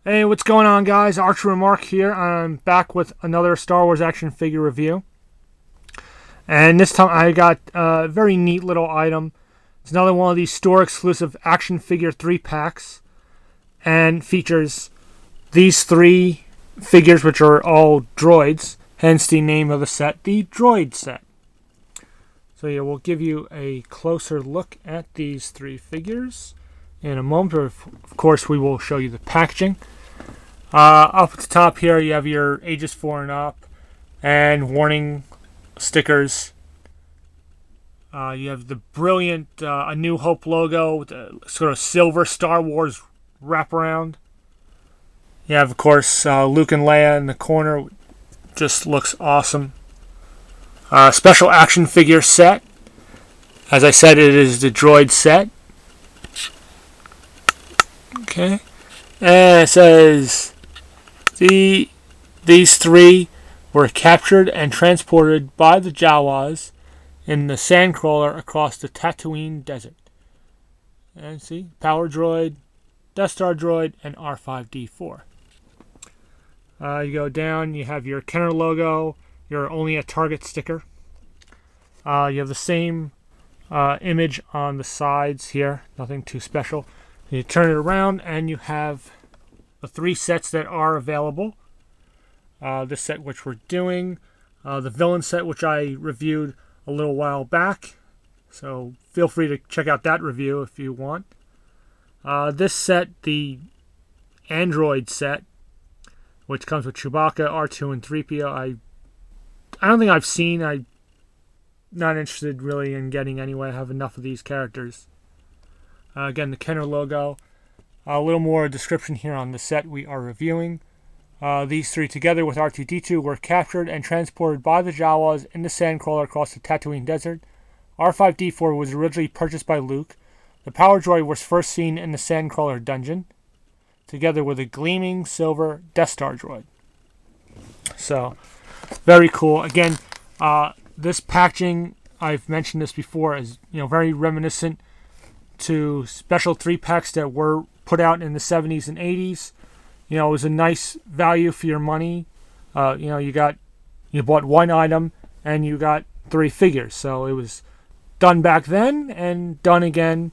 Hey, what's going on, guys? Archer Remark here. I'm back with another Star Wars action figure review. And this time I got a very neat little item. It's another one of these store exclusive action figure 3-packs and features these three figures, which are all droids, hence the name of the set, the Droid set. So, yeah, we'll give you a closer look at these three figures in a moment. Of course, we will show you the packaging. Up at the top here, you have your ages 4 and up and warning stickers. You have the brilliant A New Hope logo with a sort of silver Star Wars wraparound. You have, of course, Luke and Leia in the corner. Just looks awesome. Special action figure set. As I said, it is the Droid set. Okay. And it says these three were captured and transported by the Jawas in the Sandcrawler across the Tatooine desert. And see, Power Droid, Death Star Droid, and R5-D4. You go down, you have your Kenner logo, your Only a Target sticker. You have the same image on the sides here, nothing too special. You turn it around and you have the three sets that are available. This set which we're doing, the villain set which I reviewed a little while back, so feel free to check out that review if you want. This set, the Android set, which comes with Chewbacca, R2, and 3PO, I don't think I've seen. I'm not interested really in getting anyway. I have enough of these characters. Again, the Kenner logo. A little more description here on the set we are reviewing. These three, together with R2-D2, were captured and transported by the Jawas in the Sandcrawler across the Tatooine desert. R5-D4 was originally purchased by Luke. The Power Droid was first seen in the Sandcrawler dungeon, together with a gleaming silver Death Star Droid. So, very cool. Again, this packaging, I've mentioned this before, is very reminiscent to special 3-packs that were put out in the 70s and 80s. It was a nice value for your money. You bought one item and you got three figures. So it was done back then and done again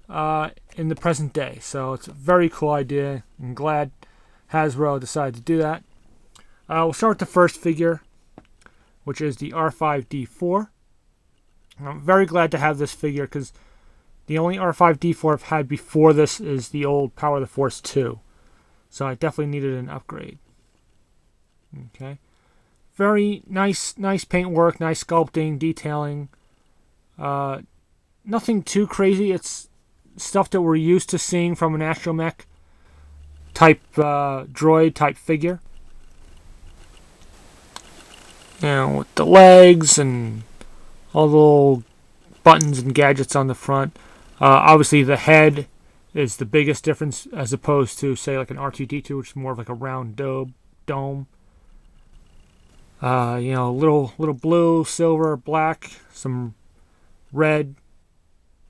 in the present day. So it's a very cool idea. I'm glad Hasbro decided to do that. We'll start with the first figure, which is the R5-D4. I'm very glad to have this figure because the only R5-D4 I've had before this is the old Power of the Force 2. So I definitely needed an upgrade. Okay. Very nice paintwork, nice sculpting, detailing. Nothing too crazy. It's stuff that we're used to seeing from an astromech type droid type figure. With the legs and all the little buttons and gadgets on the front. Obviously the head is the biggest difference as opposed to, say, like an R2-D2, which is more of like a round dome. Little blue, silver, black, some red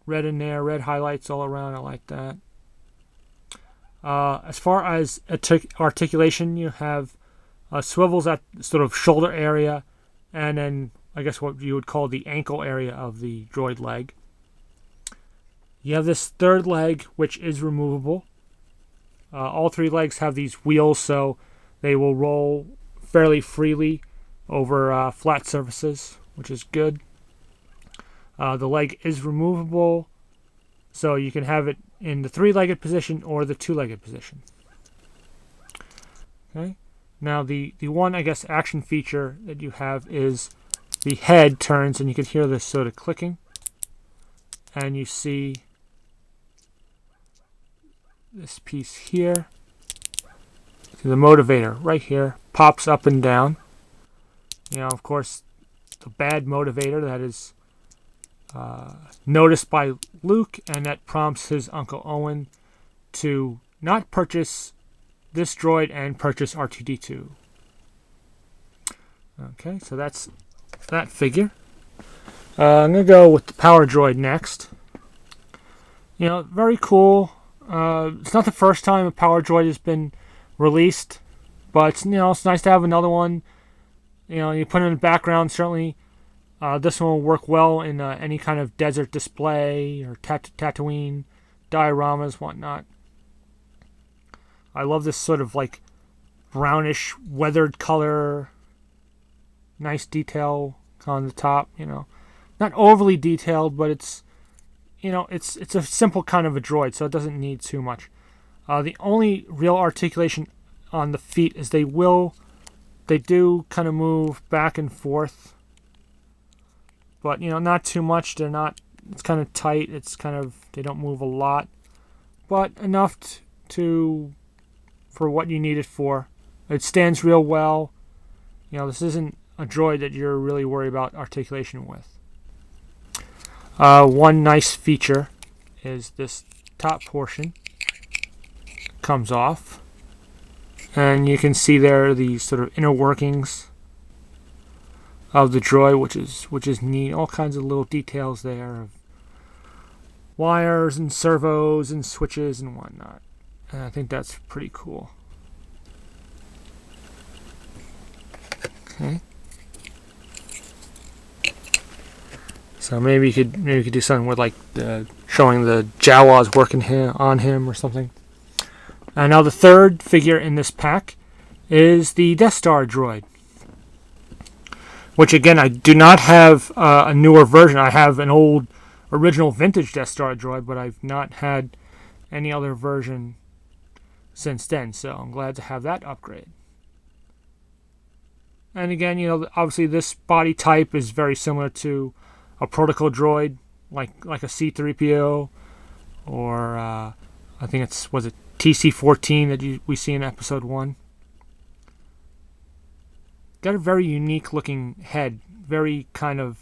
in there, red highlights all around. I like that. As far as articulation, you have swivels at sort of shoulder area, and then I guess what you would call the ankle area of the droid leg. You have this third leg, which is removable. All three legs have these wheels, so they will roll fairly freely over flat surfaces, which is good. The leg is removable, so you can have it in the three-legged position or the two-legged position. Okay. Now, the one, I guess, action feature that you have is the head turns, and you can hear this sort of clicking. And you see this piece here. The motivator right here pops up and down. Of course, the bad motivator that is noticed by Luke, and that prompts his Uncle Owen to not purchase this droid and purchase R2-D2. Okay, so that's that figure. I'm going to go with the Power Droid next. Very cool. It's not the first time a Power Droid has been released, but it's nice to have another one. You put it in the background. Certainly, this one will work well in any kind of desert display or Tatooine dioramas, whatnot. I love this sort of like brownish weathered color. Nice detail on the top. Not overly detailed, but it's a simple kind of a droid, so it doesn't need too much. The only real articulation on the feet is they do kind of move back and forth, but not too much. It's kind of tight. They don't move a lot, but enough for what you need it for. It stands real well. This isn't a droid that you're really worried about articulation with. One nice feature is this top portion comes off, and you can see there the sort of inner workings of the droid, which is neat. All kinds of little details there of wires and servos and switches and whatnot. And I think that's pretty cool. Okay. So maybe you could do something with like showing the Jawas working on him or something. And now the third figure in this pack is the Death Star droid, which again I do not have a newer version. I have an old original vintage Death Star droid, but I've not had any other version since then. So I'm glad to have that upgrade. And again, obviously this body type is very similar to a protocol droid, like a C-3PO, or I think was it TC-14 that we see in Episode 1. Got a very unique looking head, very kind of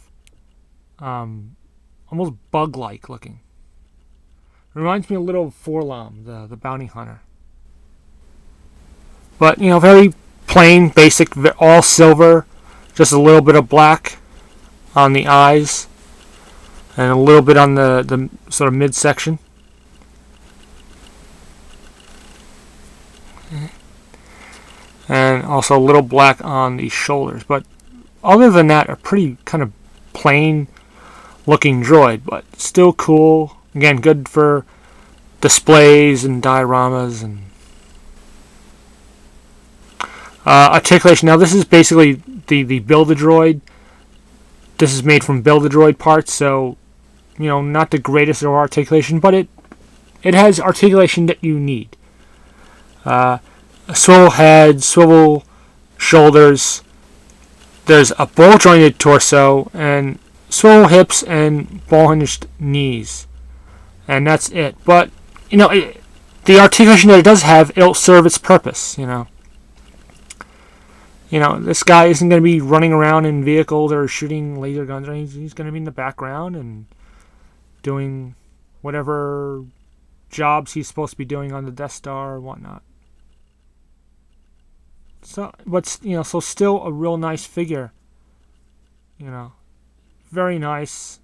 almost bug-like looking. It reminds me a little of Forlom, the bounty hunter. But very plain, basic, all silver, just a little bit of black on the eyes, and a little bit on the sort of midsection. And also a little black on the shoulders. But other than that, a pretty kind of plain looking droid, but still cool. Again, good for displays and dioramas and articulation. Now this is basically the Build-A-Droid. This is made from Build-A-Droid parts, so not the greatest of articulation, but it has articulation that you need. A swivel head, swivel shoulders. There's a ball jointed torso and swivel hips and ball hinged knees, and that's it. But the articulation that it does have, it'll serve its purpose. This guy isn't going to be running around in vehicles or shooting laser guns. He's going to be in the background and doing whatever jobs he's supposed to be doing on the Death Star or whatnot. So, but so still a real nice figure. Very nice.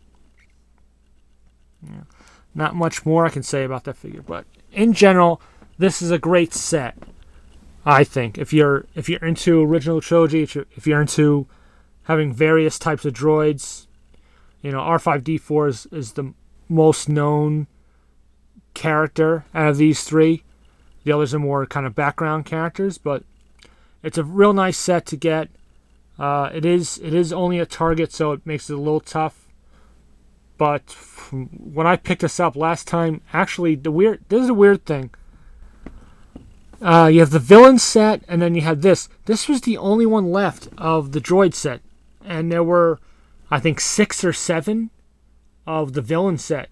Not much more I can say about that figure, but in general, this is a great set. I think if you're into original trilogy, if you're into having various types of droids, R5D4 is the most known character out of these three. The others are more kind of background characters, but it's a real nice set to get. It is only a Target, so it makes it a little tough. But when I picked this up last time, actually, this is a weird thing. You have the villain set, and then you have this. This was the only one left of the droid set. And there were, I think, 6 or 7 of the villain set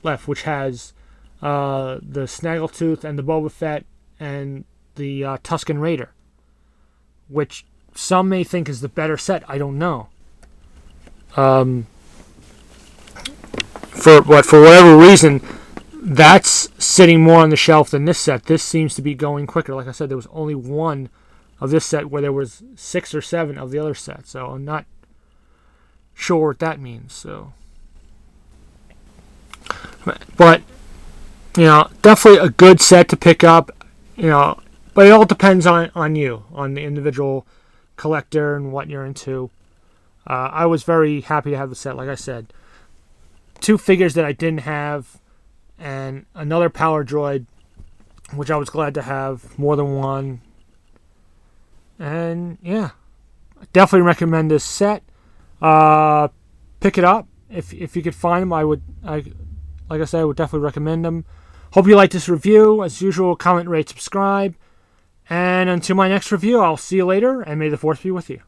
left, which has the Snaggletooth and the Boba Fett and the Tusken Raider, which some may think is the better set. I don't know. For whatever reason, that's sitting more on the shelf than this set. This seems to be going quicker. Like I said, there was only one of this set where there was 6 or 7 of the other set. So I'm not sure what that means. So, but definitely a good set to pick up. But it all depends on you, on the individual collector and what you're into. I was very happy to have the set, like I said. 2 figures that I didn't have, and another Power Droid, which I was glad to have, more than one. And yeah, I definitely recommend this set. Pick it up if you could find them. Like I said, I would definitely recommend them. Hope you like this review. As usual, comment, rate, subscribe. And until my next review, I'll see you later, and may the Force be with you.